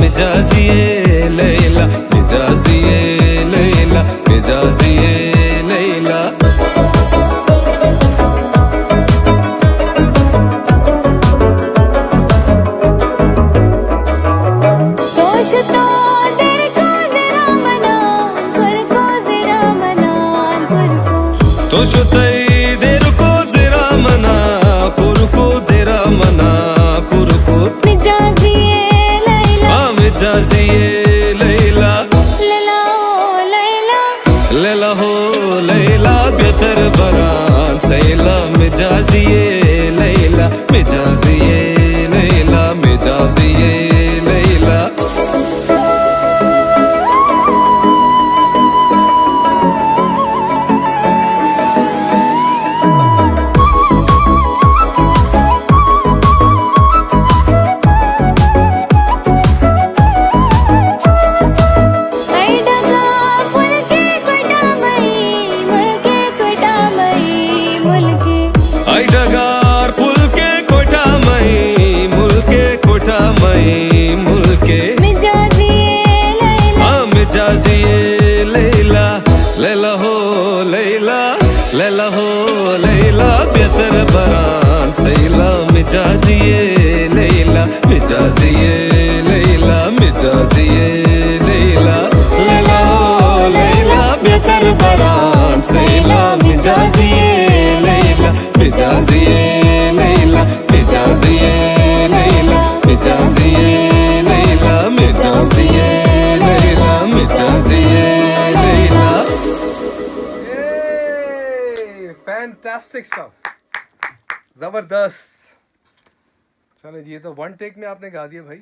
मिजाजिए लैला, मिजाजिए लैला, मिजाजिए लैला। तो शुतई देर को जरा मना कुरको जरा मना कुरको। मिजाजिए लैला, मिजाजिए लैला, लैला हो लैला, लैला हो लैला बेहतर बरान सैला। मिजाजिए लैला, मिजाजिए लैला, मिजाजिए लैला। आई डगार पुल के कोठा मई मुल्के कोठा मई मुल्के। मिजाजिए लैला, मिजाजिए लैला, लैला हो लैला, लैला हो लैला बेहतर बरान सैला। मिजाजिए लैला, मिजाजिए लैला, मिजाजिए लैला, लैला हो लैला बेहतर बरान सैला। मिजाजिए लैला, मिजाजिए लैला, मिजाजिए लैला, मिजाजिए लैला, मिजाजिए लैला, मिजाजिए लैला। फैंटास्टिक स्टफ, जबरदस्त। चलो जी, ये तो वन टेक में आपने गा दिया भाई।